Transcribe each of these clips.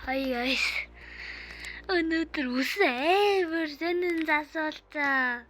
Hi guys. Өнөөдөр үсээр сонин засуултаа.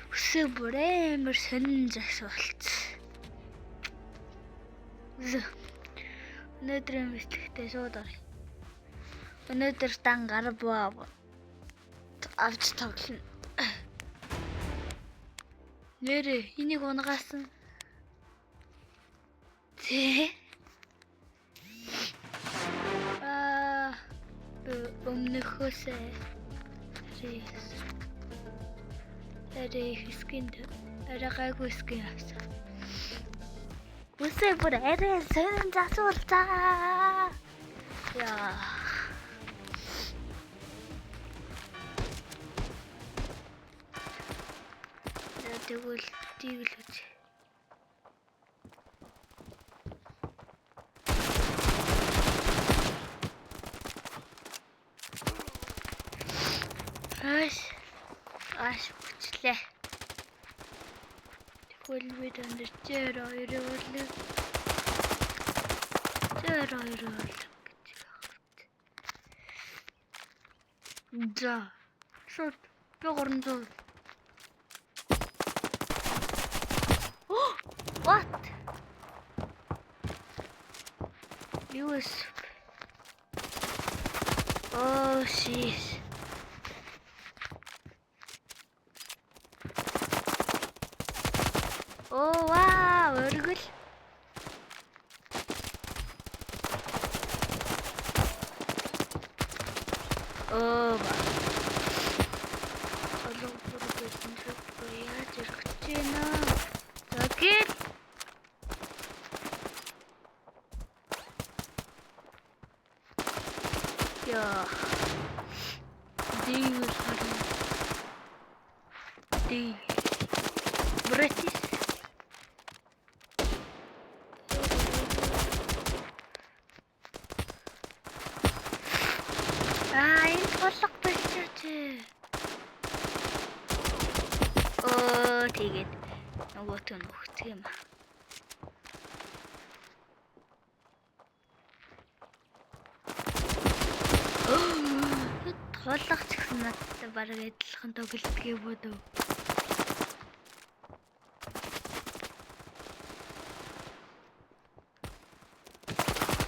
Үсээ бүрээр сонин засуулт. Өнөөдрийн мэдлэгтэй шууд оръё. Өнөөдөр дан гар боо авч тоглоно. Нэрээ энийг унгасан. Тэ өмнөхөөсөө скинд арайгаагүй скин авсан. Үсээ бүр арай сонин засуултаа. Яа. Тэгвэл тийгл үз. Аш бүчлээ. Тэгвэл бид өндөр зэр хоёр өрлөө. Зэр хоёр өрлөө гэж байна. За. Шот. Богорноо. What? US. Oh shit. Oh wow, örgül. Oh wow. Алуу бүрэн зөв яаж ирэх чинь аа. Загил. Яа. Дийг харин. Дийг. Братис. Энэ толгой болчихж. Тэгээд нөгөөт нь өгчих юм аа. Толгой ч гэсэн надад бараг адилхан тоглодгийг бодов.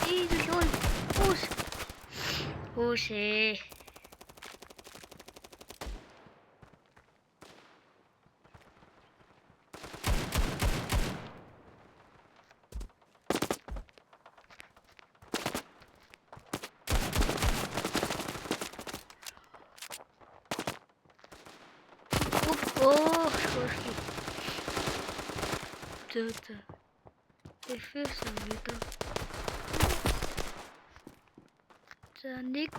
Ийгэл Үшээ. Зөө. Эфэс видео. За нэг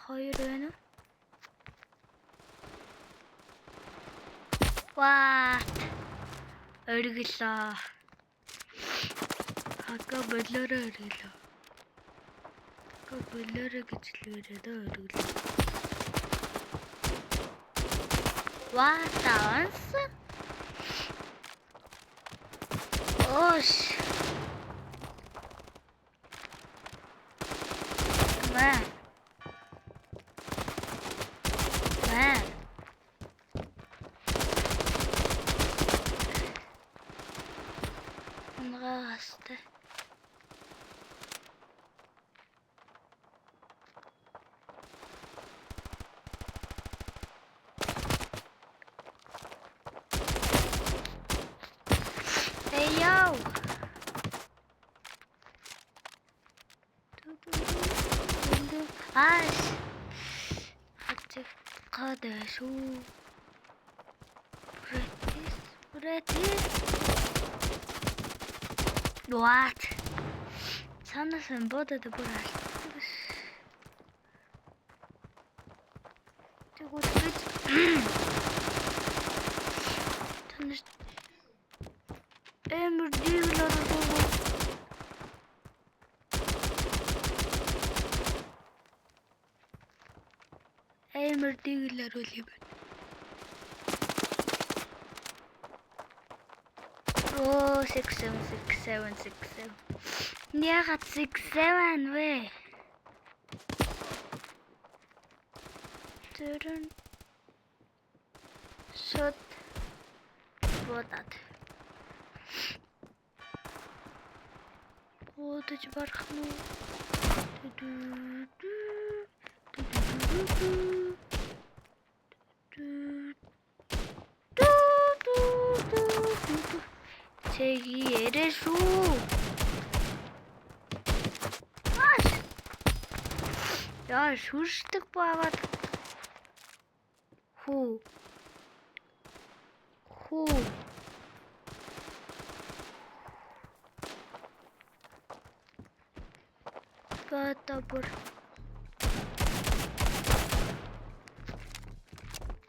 2 байна. What? Örgülөө. Хага болоороо örgülөө. Хага болоороо гэж л өрөөд örgülөө. What else? Ош. Man. Ungaste. Hey yo. Аш. Хацэг гадаашуу. Братис. What? Санаас нь бодоод бүр алдсан. Тэгвэл танаас эмэр дийлэр үл юм. Оо 67. Яагаад 67 вэ? Тэрэн шот бодат. Одож барах нь. Цэги ярэ шүү. Яа шүршдэг багаад. Хүү. Батабур.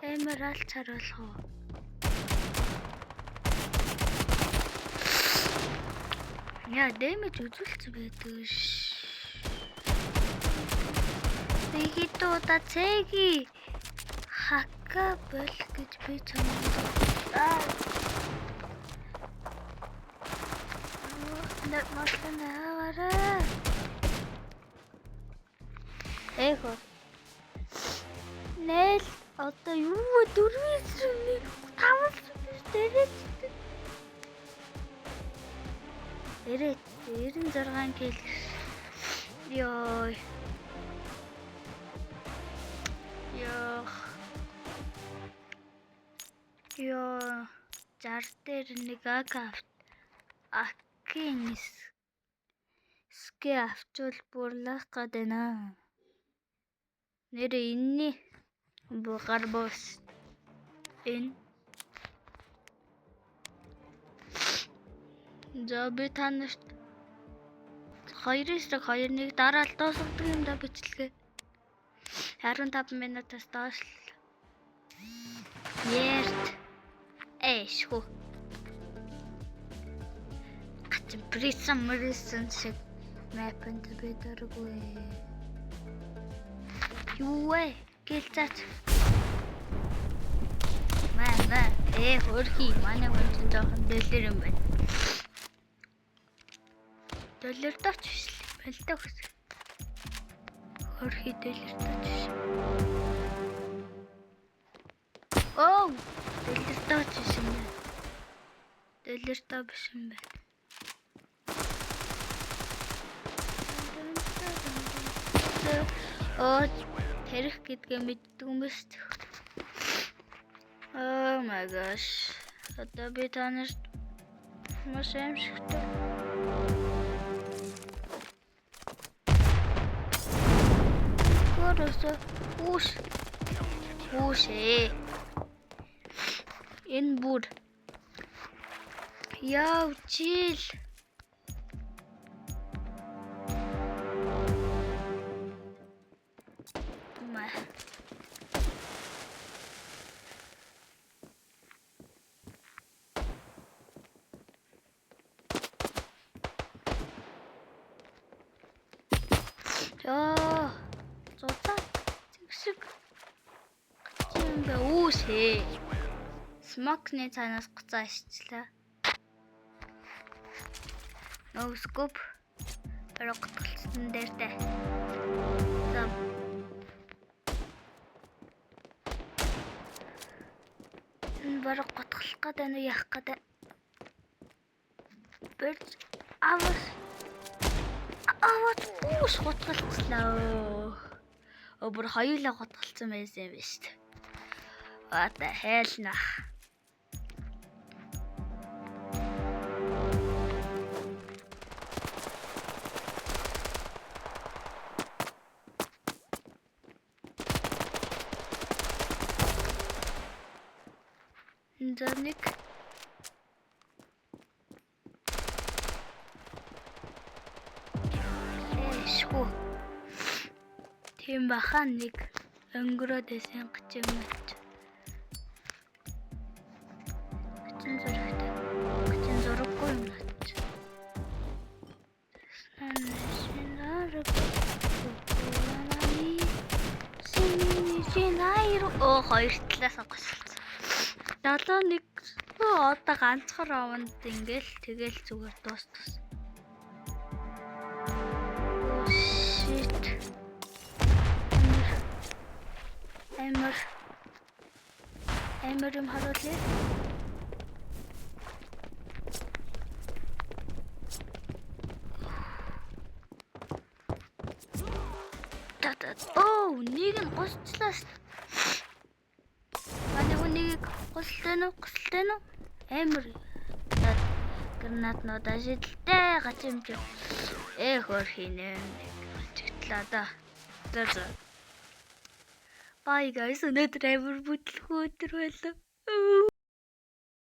Эмералд царуулах уу? Яа, дэмэж үзүүлсэн байдаг ш. Нэгитуда цэги хакка бол гэж би чамд. Нэг машина аваарай. Эхо. Нэл одоо юу дөрвийн тавс дээрээ. Эрээ 96 кг. Ёо. 60 дээр нэг акийн ски авчвал бурлах гадна. Нэрээ инний гарбос энэ. За би танарт 2-2-1 дараа л дуусгадаг юм да бичлэгээ. 15 минутаас доош л. Ярт. Шхүү. Гачин присам шиг мэпэнд би дөрвөө. Юу вэ? Гэлцаач. Маа. Хөрхи манай хүн чинь жоохон дэлгэр юм байна. Дэлгэрдэж биш л бэлдэх гэсэн. Хөрхи дэлгэрдэж. Оо, дэлгэрдэж биш юм байна. Дэлгэрдэж биш юм байна. Оо, тэрх гэдгээ мэддэг юм биш. Oh my gosh. Одоо би танарт маш аимшигтай. Үш. Энэ бүр. Яв чил. Яа. Зодаа зэгшиг. Гачим бэ үүсээ. Смокны цаанаас гоцоо ашиглаа. No scope. Pero готолцсон дээр тэ. За. Энэ бараг готолох гэдэг нь яах гэдэг. Бэрч авах. Уус готолцлоо. Өөр хоёулаа готолцсон байсан юм байна шүү дээ. What the hell nah. Заник. Шхүү. Тийм бахан нэг өнгөрөөд байсан гачим мэт. Гачим зураггүй юм наач. Оо хоёр талаас гоцолцсон. 71 одоо ганцхан раунд ингээл тэгэл зүгээр дуустсан. Shit. Амар юм харуулъя. Оо, нэг нь госчлаа. Манай хүнийг госолтой нь амар гранатнууд ашиглалтай гачимж. Хөр хийнэ. Чигтлаа да. За. Bye guys, өнөөдөр амар бүтлгүй өдөр байлаа.